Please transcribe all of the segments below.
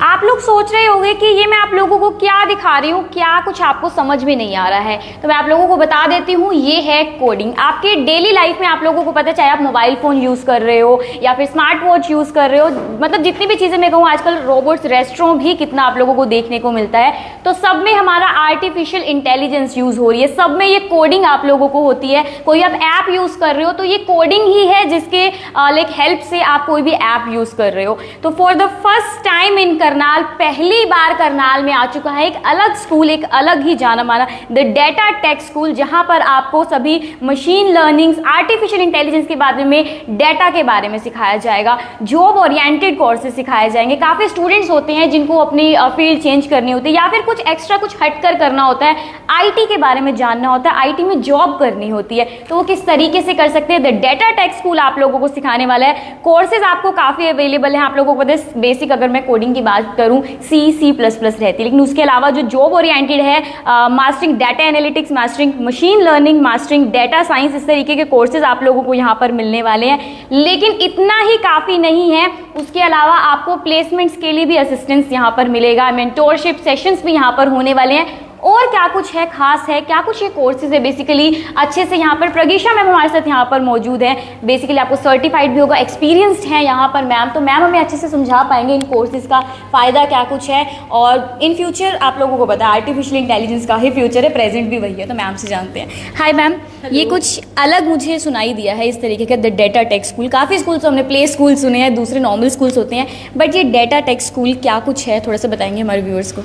आप लोग सोच रहे होंगे कि ये मैं आप लोगों को क्या दिखा रही हूँ, क्या कुछ आपको समझ में नहीं आ रहा है। तो मैं आप लोगों को बता देती हूँ, ये है कोडिंग। आपके डेली लाइफ में आप लोगों को पता है, चाहे आप मोबाइल फ़ोन यूज़ कर रहे हो या फिर स्मार्ट वॉच यूज़ कर रहे हो, मतलब जितनी भी चीज़ें मैं कहूँ, आजकल रोबोट्स, रेस्टोरेंट भी कितना आप लोगों को देखने को मिलता है। तो सब में हमारा आर्टिफिशियल इंटेलिजेंस यूज़ हो रही है, सब में ये कोडिंग आप लोगों को होती है। कोई आप ऐप यूज़ कर रहे हो तो ये कोडिंग ही है, जिसके लाइक हेल्प से आप कोई भी ऐप यूज़ कर रहे हो। तो for the first time in Karnal, पहली बार करनाल में आ चुका है एक अलग स्कूल, एक अलग ही जाना माना द डेटा टेक स्कूल, जहां पर आपको सभी मशीन लर्निंग, आर्टिफिशियल इंटेलिजेंस के बारे में, डेटा के बारे में सिखाया जाएगा। जॉब ओरिएंटेड कोर्सेज सिखाए जाएंगे। काफ़ी स्टूडेंट्स होते हैं जिनको अपनी फील्ड चेंज करनी होती है या फिर कुछ एक्स्ट्रा, कुछ हटकर करना होता है, आईटी के बारे में जानना होता है, आईटी में जॉब करनी होती है, तो वो किस तरीके से कर सकते हैं। द डेटा टेक स्कूल आप लोगों को सिखाने वाला है। कोर्सेज आपको काफ़ी अवेलेबल हैं। आप लोगों को पता है, बेसिक अगर मैं कोडिंग की बात करूं, C++ रहती है, लेकिन उसके अलावा जो जॉब ओरिएंटेड है, mastering data analytics, mastering machine learning, mastering data science, इस तरीके के कोर्सेज आप लोगों को यहाँ पर मिलने वाले हैं। लेकिन इतना ही काफ़ी नहीं है, उसके अलावा आपको प्लेसमेंट्स के लिए भी असिस्टेंस यहाँ पर मिलेगा, मेंटोरशिप सेशंस भी यहाँ पर होने वाले हैं। और क्या कुछ है खास है, क्या कुछ ये कोर्सेज है बेसिकली अच्छे से। यहाँ पर प्रगीषा मैम हमारे साथ यहाँ पर मौजूद है, बेसिकली आपको सर्टिफाइड भी होगा, एक्सपीरियंस्ड है यहाँ पर मैम। तो मैम हमें अच्छे से समझा पाएंगे इन कोर्सेज का फ़ायदा क्या कुछ है, और इन फ्यूचर आप लोगों को पता है आर्टिफिशियल इंटेलिजेंस का ही फ्यूचर है, प्रेजेंट भी वही है। तो मैम से जानते हैं। हाय मैम, ये कुछ अलग मुझे सुनाई दिया है इस तरीके का द डेटा टेक स्कूल। काफ़ी स्कूल्स हमने प्ले स्कूल सुने हैं, दूसरे नॉर्मल स्कूल्स होते हैं, बट ये डेटा टेक स्कूल क्या कुछ है, थोड़ा सा बताएंगे हमारे व्यूअर्स को।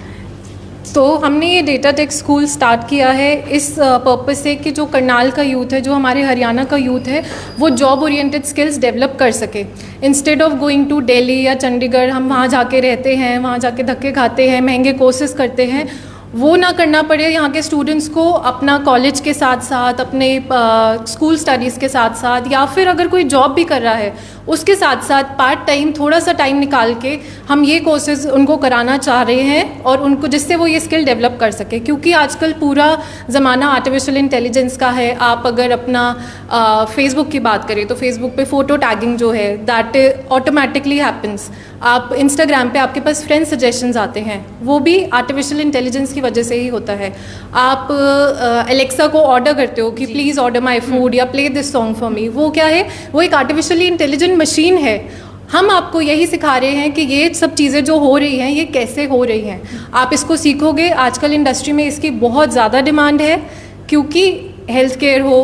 तो हमने ये डेटा टेक स्कूल स्टार्ट किया है इस पर्पस से कि जो करनाल का यूथ है, जो हमारे हरियाणा का यूथ है, वो जॉब ओरिएंटेड स्किल्स डेवलप कर सके। Instead of going to Delhi या चंडीगढ़, हम वहाँ जाके रहते हैं, वहाँ जाके धक्के खाते हैं, महंगे कोर्सेज करते हैं, वो ना करना पड़े। यहाँ के स्टूडेंट्स को अपना कॉलेज के साथ साथ, अपने स्कूल स्टडीज़ के साथ साथ, या फिर अगर कोई जॉब भी कर रहा है उसके साथ साथ पार्ट टाइम थोड़ा सा टाइम निकाल के हम ये कोर्सेज उनको कराना चाह रहे हैं, और उनको जिससे वो ये स्किल डेवलप कर सके। क्योंकि आजकल पूरा ज़माना आर्टिफिशियल इंटेलिजेंस का है। आप अगर अपना फेसबुक की बात करें तो फेसबुक पे फ़ोटो टैगिंग जो है, दैट ऑटोमेटिकली हैपन्स। आप इंस्टाग्राम पे आपके पास फ्रेंड सजेशंस आते हैं, वो भी आर्टिफिशियल इंटेलिजेंस की वजह से ही होता है। आप एलेक्सा को ऑर्डर करते हो कि प्लीज़ ऑर्डर माई फूड या play this song for me, वो क्या है, वो एक आर्टिफिशियली इंटेलिजेंट मशीन है। हम आपको यही सिखा रहे हैं कि ये सब चीज़ें जो हो रही हैं ये कैसे हो रही हैं, आप इसको सीखोगे। आजकल इंडस्ट्री में इसकी बहुत ज़्यादा डिमांड है, क्योंकि हेल्थ केयर हो,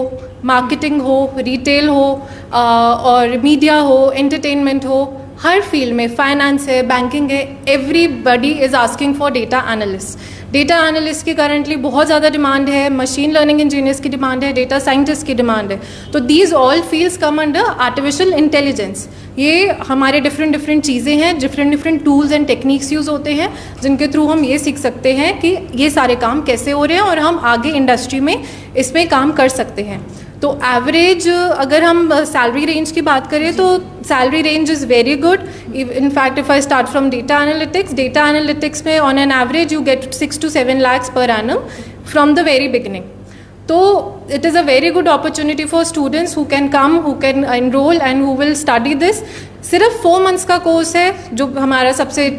मार्केटिंग हो, रिटेल हो, और मीडिया हो, एंटरटेनमेंट हो, हर फील्ड में, फाइनेंस है, बैंकिंग है, everybody is asking for data analyst. Data analyst की करंटली बहुत ज़्यादा डिमांड है, मशीन लर्निंग इंजीनियर्स की डिमांड है, डेटा साइंटिस्ट की डिमांड है। तो these all fields come under artificial intelligence. ये हमारे डिफरेंट चीज़ें हैं, different tools and techniques use होते हैं, जिनके थ्रू हम ये सीख सकते हैं कि ये सारे काम कैसे हो रहे हैं, और हम आगे इंडस्ट्री में इसमें काम कर सकते हैं। तो एवरेज अगर हम सैलरी रेंज की बात करें तो salary range is very good. In fact if I start from data analytics में on an average you get 6 to 7 lakhs per annum from the very beginning. तो it is a very good opportunity for students who can come, who can enroll and who will study this. सिर्फ 4 months का course है, जो हमारा सबसे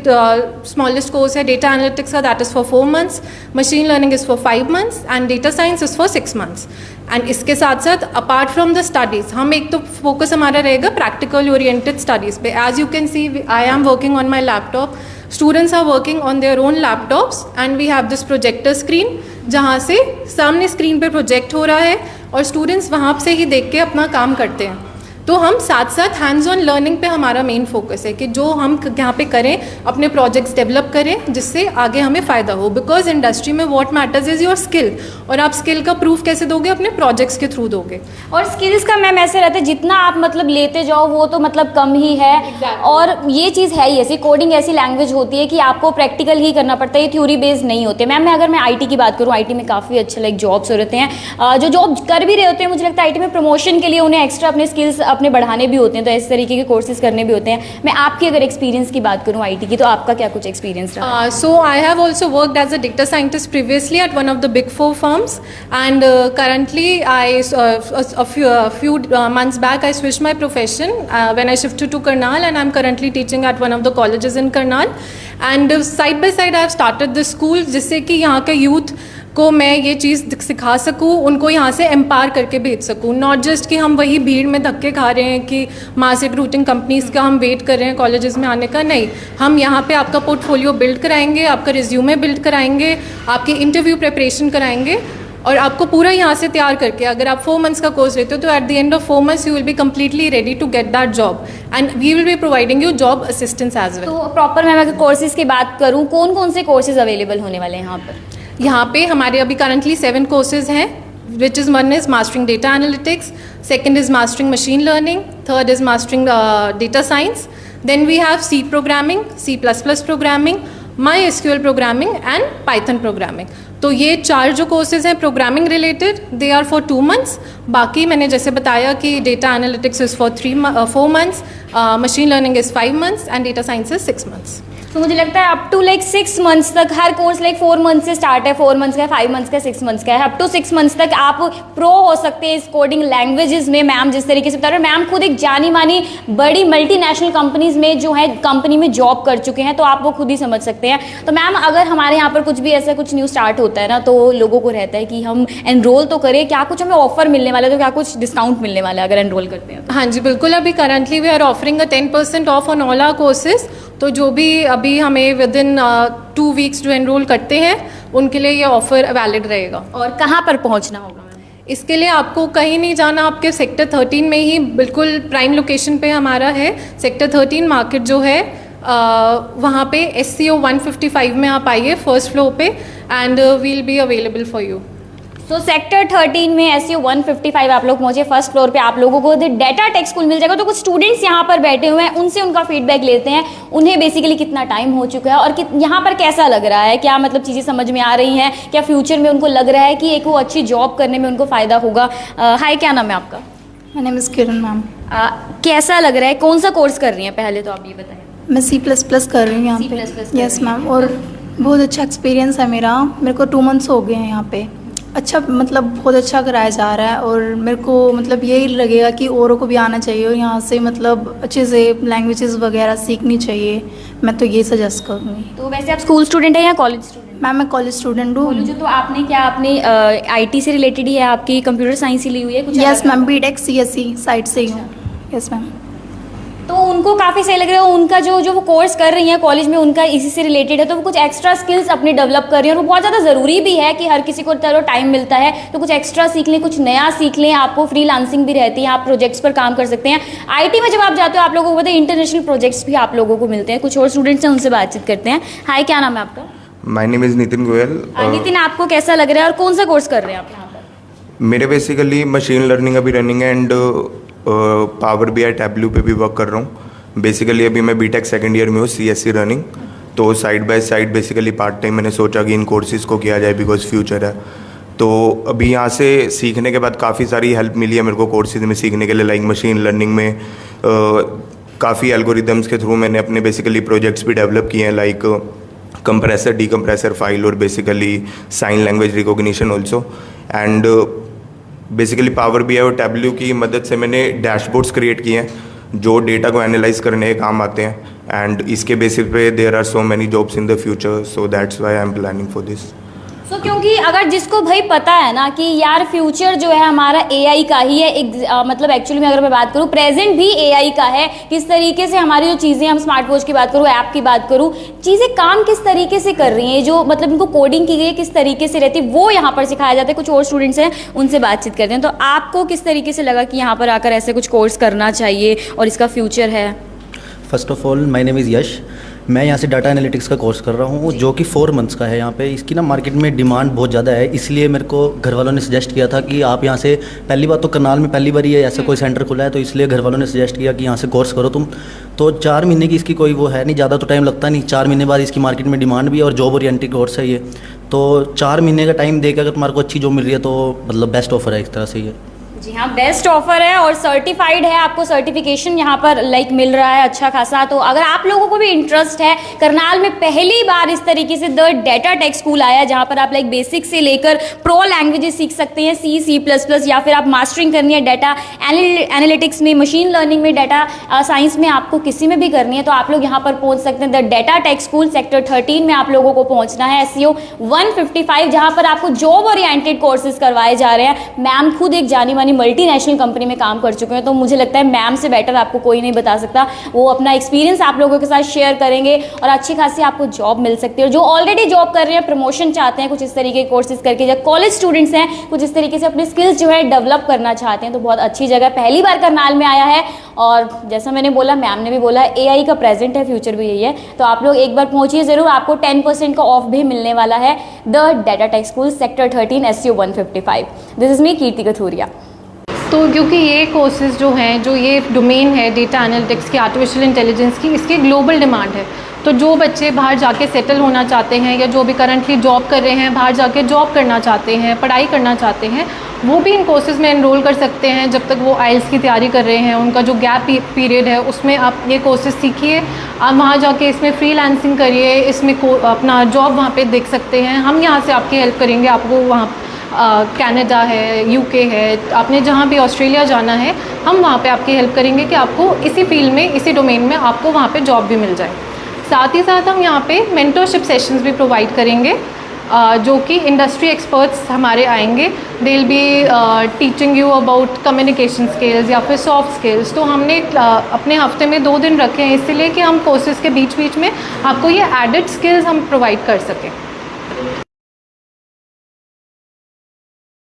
smallest course है data analytics का, that is for 4 months, machine learning is for 5 months and data science is for 6 months. And इसके साथ साथ अपार्ट फ्रॉम द स्टडीज़, हम एक तो फोकस हमारा रहेगा प्रैक्टिकल ओरिएंटेड स्टडीज़ पे। As you can see, I am working on my laptop, students are working on their own laptops, and we have this projector screen, जहाँ से सामने screen पे प्रोजेक्ट हो रहा है और स्टूडेंट्स वहाँ से ही देख के अपना काम करते हैं। तो हम साथ साथ हैंड्स ऑन लर्निंग पे हमारा मेन फोकस है कि जो हम यहाँ पे करें, अपने प्रोजेक्ट्स डेवलप करें, जिससे आगे हमें फ़ायदा हो। बिकॉज इंडस्ट्री में what matters is your skill, और आप स्किल का प्रूफ कैसे दोगे, अपने प्रोजेक्ट्स के थ्रू दोगे। और स्किल्स का मैम ऐसे रहता है, जितना आप मतलब लेते जाओ वो तो मतलब कम ही है। exactly. और ये चीज़ है ही ऐसी, कोडिंग ऐसी लैंग्वेज होती है कि आपको प्रैक्टिकल ही करना पड़ता है, ये थ्योरी बेस्ड नहीं होते। मैम अगर मैं IT की बात करूँ, IT में काफ़ी अच्छे लाइक जॉब्स होते हैं, जो जॉब कर भी रहे होते हैं, मुझे लगता है IT में प्रमोशन के लिए उन्हें एक्स्ट्रा अपने स्किल्स अपने बढ़ाने भी होते हैं, तो इस तरीके के कोर्सेज करने भी होते हैं। मैं आपकी अगर एक्सपीरियंस की बात करूं IT की, तो आपका क्या कुछ एक्सपीरियंस रहा? So I have also worked as a data scientist previously at one of the big 4 firms, and currently a few months back I switched my profession when I shifted to Karnal, and I'm currently teaching at one of the colleges in Karnal. And side by side I have started the school, जिससे कि यहाँ के youth को मैं ये चीज़ सिखा सकूँ, उनको यहाँ से एम्पावर करके भेज सकूँ। नॉट जस्ट कि हम वही भीड़ में धक्के खा रहे हैं कि मास रिक्रूटिंग कंपनीज़ का हम वेट कर रहे हैं कॉलेजेस में आने का। नहीं, हम यहाँ पे आपका पोर्टफोलियो बिल्ड कराएंगे, आपका रिज्यूमे बिल्ड कराएंगे, आपकी इंटरव्यू प्रिपरेशन कराएंगे और आपको पूरा यहाँ से तैयार करके, अगर आप 4 मंथ्स का कोर्स लेते हो तो at the end of 4 months you will be completely ready to get that job and we will be providing you job assistance as well. तो प्रॉपर मैं अगर कोर्सेज की बात करूँ, कौन कौन से कोर्सेज अवेलेबल होने वाले हैं यहाँ पर? यहाँ पे हमारे अभी करंटली 7 कोर्सेज हैं, which is one is mastering data analytics, second is mastering machine learning, third is mastering data science, then we have C programming, C++ programming, MySQL programming and Python programming. तो ये 4 जो courses हैं programming related, they are for 2 months. बाकी मैंने जैसे बताया कि data analytics is for 4 months, machine learning is 5 months and data science is 6 months. तो मुझे लगता है अप टू लाइक 6 मंथ्स तक हर कोर्स लाइक 4 मंथ से स्टार्ट है, 4 मंथ्स का है, 5 मंथ्स का, 6 मंथ्स का है, अप टू 6 मंथ्स तक आप प्रो हो सकते हैं इस कोडिंग लैंग्वेजेस में। मैम जिस तरीके से बता रहे हैं, मैम खुद एक जानी मानी बड़ी मल्टीनेशनल कंपनीज में जो है कंपनी में जॉब कर चुके हैं, तो आप वो खुद ही समझ सकते हैं। तो मैम अगर हमारे यहाँ पर कुछ भी ऐसा कुछ न्यू स्टार्ट होता है ना, तो लोगों को रहता है कि हम एनरोल तो करें, क्या कुछ हमें ऑफर मिलने वाला है, तो क्या कुछ डिस्काउंट मिलने वाला है अगर एनरोल करते हैं? हाँ जी बिल्कुल, अभी currently we are offering a 10% off on all our courses. तो जो भी अभी हमें विद इन 2 वीक्स जो एनरोल करते हैं उनके लिए ये ऑफर वैलिड रहेगा। और कहाँ पर पहुँचना होगा मैम? इसके लिए आपको कहीं नहीं जाना, आपके सेक्टर 13 में ही बिल्कुल प्राइम लोकेशन पे हमारा है। सेक्टर 13 मार्केट जो है वहाँ पे SCO 155 में आप आइए, फर्स्ट फ्लोर पे, and we'll be available for you. तो सेक्टर 13 में SCO 155 आप लोग पहुंचे, फर्स्ट फ्लोर पे आप लोगों को डेटा टेक स्कूल मिल जाएगा। तो कुछ स्टूडेंट्स यहाँ पर बैठे हुए हैं, उनसे उनका फीडबैक लेते हैं, उन्हें बेसिकली कितना टाइम हो चुका है और यहाँ पर कैसा लग रहा है, क्या मतलब चीज़ें समझ में आ रही हैं, क्या फ्यूचर में उनको लग रहा है कि एक वो अच्छी जॉब करने में उनको फ़ायदा होगा। हाय, क्या नाम है आपका? My name is Kiran ma'am. कैसा लग रहा है, कौन सा कोर्स कर रही हैं पहले तो आप ये बताएं? मैं C++ कर रही हूँ यहाँ पे। यस मैम, और बहुत अच्छा एक्सपीरियंस है मेरे को 2 मंथ्स हो गए हैं यहाँ पे। अच्छा, मतलब बहुत अच्छा कराया जा रहा है और मेरे को मतलब यही लगेगा कि औरों को भी आना चाहिए और यहाँ से मतलब अच्छे से लैंग्वेजेस वगैरह सीखनी चाहिए। मैं तो ये सजेस्ट करूँगी। तो वैसे आप स्कूल स्टूडेंट हैं या कॉलेज स्टूडेंट? मैम मैं कॉलेज स्टूडेंट हूँ। जो तो आपने क्या अपने IT से रिलेटेड ही है, आपकी कंप्यूटर साइंस ही ली हुई है कुछ? Yes ma'am, BTech CSE side से ही हूँ। Yes ma'am. तो उनको काफ़ी सही लग रहा है, उनका जो वो कोर्स कर रही हैं कॉलेज में उनका इसी से रिलेटेड है, तो वो कुछ एक्स्ट्रा स्किल्स अपनी डेवलप कर रही हैं और वो बहुत ज़्यादा ज़रूरी भी है कि हर किसी को चलो टाइम मिलता है तो कुछ एक्स्ट्रा सीख लें, कुछ नया सीख लें। आपको फ्रीलांसिंग भी रहती है, आप प्रोजेक्ट्स पर काम कर सकते हैं। IT में जब आप जाते हो आप लोगों को पता है इंटरनेशनल प्रोजेक्ट्स भी आप लोगों को मिलते हैं। कुछ और स्टूडेंट्स हैं, उनसे बातचीत करते हैं। हाय, क्या नाम है आपका? My name is Nitin Goyal. Nitin, आपको कैसा लग रहा है और कौन सा कोर्स कर रहे हैं आप यहाँ पर? मेरे बेसिकली मशीन लर्निंग अभी रनिंग है एंड पावर BI टैब्लू पे भी वर्क कर रहा हूँ। बेसिकली अभी मैं BTech सेकेंड ईयर में हूँ, CSE रनिंग। तो side by side basically part time मैंने सोचा कि इन कोर्सेज़ को किया जाए बिकॉज फ्यूचर है। तो अभी यहाँ से सीखने के बाद काफ़ी सारी हेल्प मिली है मेरे को कोर्सेज़ में सीखने के लिए। लाइक मशीन लर्निंग में काफ़ी एल्गोरिदम्स के थ्रू मैंने अपने बेसिकली प्रोजेक्ट्स भी डेवलप किए हैं, लाइक कंप्रेसर डीकंप्रेसर फाइल और basically sign language recognition also. And basically Power BI और टैब्लू की मदद से मैंने डैशबोर्ड्स क्रिएट किए हैं जो डेटा को एनालाइज करने के काम आते हैं। एंड इसके बेसिस पे there are so many jobs in the future, so that's why I am planning for this. So क्योंकि अगर जिसको भाई पता है ना कि यार फ्यूचर जो है हमारा AI का ही है, मतलब एक्चुअली में अगर मैं बात करूँ प्रेजेंट भी AI का है। किस तरीके से हमारी जो चीज़ें, हम स्मार्ट वॉच की बात करूँ, ऐप की बात करूँ, चीज़ें काम किस तरीके से कर रही हैं, जो मतलब इनको कोडिंग की गई है किस तरीके से रहती है, वो यहाँ पर सिखाया जाता है। कुछ और स्टूडेंट्स हैं, उनसे बातचीत करते हैं। तो आपको किस तरीके से लगा कि यहाँ पर आकर ऐसे कुछ कोर्स करना चाहिए और इसका फ्यूचर है? First of all my name is Yash. मैं यहाँ से डाटा एनालिटिक्स का कोर्स कर रहा हूँ जो कि 4 मंथ्स का है। यहाँ पे इसकी ना मार्केट में डिमांड बहुत ज़्यादा है, इसलिए मेरे को घर वालों ने सजेस्ट किया था कि आप यहाँ से, पहली बात तो करनाल में पहली बार ही है ऐसा कोई सेंटर खुला है, तो इसलिए घर वालों ने सजेस्ट किया कि यहाँ से कोर्स करो तुम। तो 4 महीने की इसकी कोई वो है नहीं, ज़्यादा तो टाइम लगता नहीं। 4 महीने बाद इसकी मार्केट में डिमांड भी है और जॉब ओरिएंटेड कोर्स है ये। तो 4 महीने का टाइम देकर अगर तुम्हारे को अच्छी जॉब मिल रही है तो मतलब बेस्ट ऑफर है एक तरह से ये। जी हाँ, बेस्ट ऑफर है और सर्टिफाइड है, आपको सर्टिफिकेशन यहाँ पर मिल रहा है अच्छा खासा। तो अगर आप लोगों को भी इंटरेस्ट है, करनाल में पहली बार इस तरीके से द डेटा टेक स्कूल आया है जहाँ पर आप बेसिक से लेकर प्रो लैंग्वेजेस सीख सकते हैं, C++, या फिर आप मास्टरिंग करनी है डाटा एनालिटिक्स में, मशीन लर्निंग में, डाटा साइंस में, आपको किसी में भी करनी है तो आप लोग यहाँ पर पहुँच सकते हैं। The data tech school sector 13 में आप लोगों को पहुँचना है, SEO 155, जहाँ पर आपको जॉब ओरिएंटेड कोर्सेज करवाए जा रहे हैं। मैम खुद एक जानी मानी मल्टीनेशनल कंपनी में काम कर चुके हैं, तो मुझे लगता है मैम से बेटर आपको कोई नहीं बता सकता। वो अपना एक्सपीरियंस आप लोगों के साथ शेयर करेंगे और अच्छी खासी आपको जॉब मिल सकती है। और जो ऑलरेडी जॉब कर रहे हैं, प्रमोशन चाहते हैं, कुछ इस तरीके के कोर्सेज करके, या कॉलेज स्टूडेंट्स हैं, कुछ इस तरीके से अपने स्किल्स जो है डेवलप करना चाहते हैं, तो बहुत अच्छी जगह पहली बार करनाल में आया है। और जैसा मैंने बोला, मैम ने भी बोला, AI का प्रेजेंट है, फ्यूचर भी यही है, तो आप लोग एक बार पहुंचिए ज़रूर, आपको 10% का ऑफ भी मिलने वाला है। The data tech school sector 13 SEO 155। This is me Kirti Kathuria. तो क्योंकि ये कोर्सेज जो हैं, जो ये डोमेन है डेटा एनालिटिक्स की, आर्टिफिशियल इंटेलिजेंस की, इसकी ग्लोबल डिमांड है। तो जो बच्चे बाहर जाके सेटल होना चाहते हैं या जो भी करंटली जॉब कर रहे हैं, बाहर जाके जॉब करना चाहते हैं, पढ़ाई करना चाहते हैं, वो भी इन कोर्सेज़ में एनरोल कर सकते हैं। जब तक वो IELTS की तैयारी कर रहे हैं, उनका जो गैप पीरियड है उसमें आप ये कोर्सेज़ सीखिए, आप वहाँ जाके इसमें फ्रीलांसिंग करिए, इसमें अपना जॉब वहाँ पे देख सकते हैं। हम यहाँ से आपकी हेल्प करेंगे, आपको वहाँ कनाडा है, UK है, आपने जहाँ भी ऑस्ट्रेलिया जाना है, हम वहाँ पे आपकी हेल्प करेंगे कि आपको इसी फील्ड में, इसी डोमेन में आपको वहाँ पे जॉब भी मिल जाए। साथ ही साथ हम यहाँ पे मेंटरशिप सेशंस भी प्रोवाइड करेंगे, जो कि इंडस्ट्री एक्सपर्ट्स हमारे आएंगे। They will be teaching you about communication skills या फिर सॉफ्ट स्किल्स। तो हमने अपने हफ्ते में 2 दिन रखे हैं इसलिए कि हम कोर्सेज़ के बीच बीच में आपको ये एडिड स्किल्स हम प्रोवाइड कर सकें।